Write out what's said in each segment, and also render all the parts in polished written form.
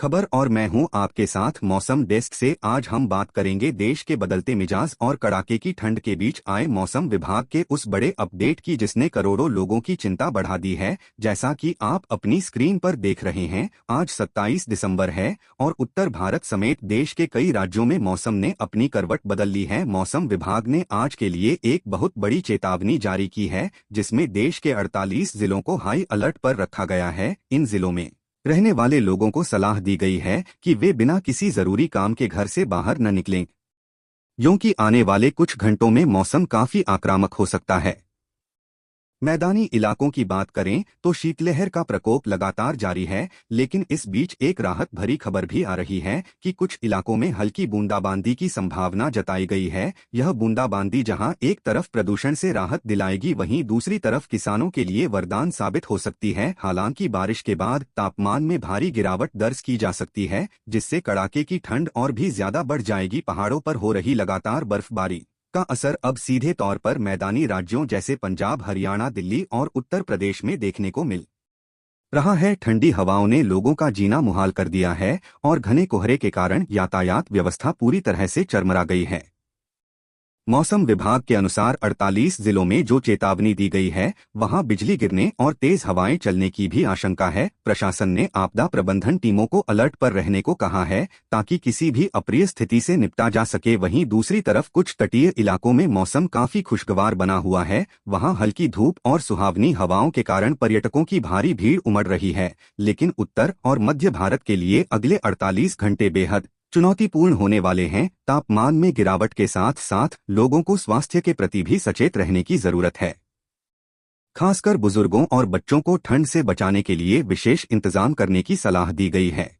खबर और मैं हूं आपके साथ मौसम डेस्क से। आज हम बात करेंगे देश के बदलते मिजाज और कड़ाके की ठंड के बीच आए मौसम विभाग के उस बड़े अपडेट की जिसने करोड़ों लोगों की चिंता बढ़ा दी है। जैसा कि आप अपनी स्क्रीन पर देख रहे हैं, आज 27 दिसंबर है और उत्तर भारत समेत देश के कई राज्यों में मौसम ने अपनी करवट बदल ली है। मौसम विभाग ने आज के लिए एक बहुत बड़ी चेतावनी जारी की है, जिसमें देश के 48 जिलों को हाई अलर्ट पर रखा गया है। इन जिलों में रहने वाले लोगों को सलाह दी गई है कि वे बिना किसी जरूरी काम के घर से बाहर न निकलें, क्योंकि आने वाले कुछ घंटों में मौसम काफी आक्रामक हो सकता है। मैदानी इलाकों की बात करें तो शीतलहर का प्रकोप लगातार जारी है, लेकिन इस बीच एक राहत भरी खबर भी आ रही है कि कुछ इलाकों में हल्की बूंदाबांदी की संभावना जताई गई है। यह बूंदाबांदी जहां एक तरफ प्रदूषण से राहत दिलाएगी, वहीं दूसरी तरफ किसानों के लिए वरदान साबित हो सकती है। हालांकि बारिश के बाद तापमान में भारी गिरावट दर्ज की जा सकती है, जिससे कड़ाके की ठंड और भी ज्यादा बढ़ जाएगी। पहाड़ों पर हो रही लगातार बर्फबारी का असर अब सीधे तौर पर मैदानी राज्यों जैसे पंजाब, हरियाणा, दिल्ली और उत्तर प्रदेश में देखने को मिल रहा है। ठंडी हवाओं ने लोगों का जीना मुहाल कर दिया है और घने कोहरे के कारण यातायात व्यवस्था पूरी तरह से चरमरा गई है। मौसम विभाग के अनुसार 48 जिलों में जो चेतावनी दी गई है, वहां बिजली गिरने और तेज हवाएं चलने की भी आशंका है। प्रशासन ने आपदा प्रबंधन टीमों को अलर्ट पर रहने को कहा है, ताकि किसी भी अप्रिय स्थिति से निपटा जा सके। वहीं दूसरी तरफ कुछ तटीय इलाकों में मौसम काफी खुशगवार बना हुआ है। वहां हल्की धूप और सुहावनी हवाओं के कारण पर्यटकों की भारी भीड़ उमड़ रही है। लेकिन उत्तर और मध्य भारत के लिए अगले 48 घंटे बेहद चुनौतीपूर्ण होने वाले हैं। तापमान में गिरावट के साथ साथ लोगों को स्वास्थ्य के प्रति भी सचेत रहने की जरूरत है। खासकर बुजुर्गों और बच्चों को ठंड से बचाने के लिए विशेष इंतजाम करने की सलाह दी गई है।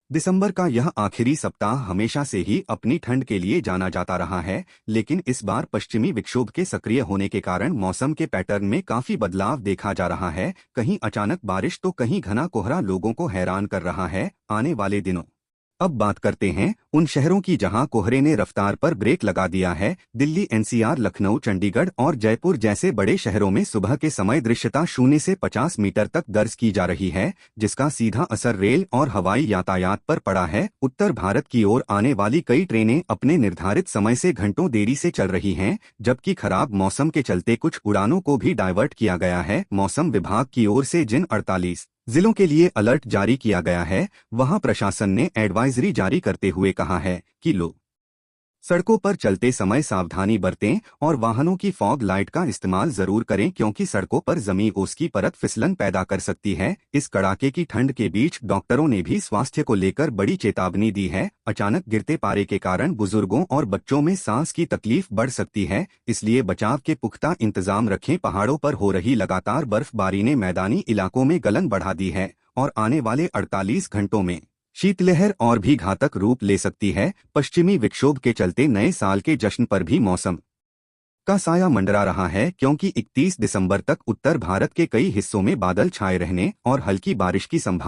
दिसंबर का यह आखिरी सप्ताह हमेशा से ही अपनी ठंड के लिए जाना जाता रहा है, लेकिन इस बार पश्चिमी विक्षोभ के सक्रिय होने के कारण मौसम के पैटर्न में काफी बदलाव देखा जा रहा है। कहीं अचानक बारिश तो कहीं घना कोहरा लोगों को हैरान कर रहा है। आने वाले दिनों अब बात करते हैं उन शहरों की जहां कोहरे ने रफ्तार पर ब्रेक लगा दिया है। दिल्ली, एनसीआर, लखनऊ, चंडीगढ़ और जयपुर जैसे बड़े शहरों में सुबह के समय दृश्यता 0 से 50 मीटर तक दर्ज की जा रही है, जिसका सीधा असर रेल और हवाई यातायात पर पड़ा है। उत्तर भारत की ओर आने वाली कई ट्रेनें अपने निर्धारित समय से घंटों देरी से चल रही हैं, जबकि खराब मौसम के चलते कुछ उड़ानों को भी डायवर्ट किया गया है। मौसम विभाग की ओर से जिन 48 जिलों के लिए अलर्ट जारी किया गया है, वहां प्रशासन ने एडवाइजरी जारी करते हुए कहा है कि लोग सड़कों पर चलते समय सावधानी बरतें और वाहनों की फॉग लाइट का इस्तेमाल जरूर करें, क्योंकि सड़कों पर जमी ओस की परत फिसलन पैदा कर सकती है। इस कड़ाके की ठंड के बीच डॉक्टरों ने भी स्वास्थ्य को लेकर बड़ी चेतावनी दी है। अचानक गिरते पारे के कारण बुजुर्गों और बच्चों में सांस की तकलीफ बढ़ सकती है, इसलिए बचाव के पुख्ता इंतजाम रखें। पहाड़ों पर हो रही लगातार बर्फबारी ने मैदानी इलाकों में गलन बढ़ा दी है और आने वाले 48 घंटों में शीतलहर और भी घातक रूप ले सकती है। पश्चिमी विक्षोभ के चलते नए साल के जश्न पर भी मौसम का साया मंडरा रहा है, क्योंकि 31 दिसंबर तक उत्तर भारत के कई हिस्सों में बादल छाए रहने और हल्की बारिश की संभावना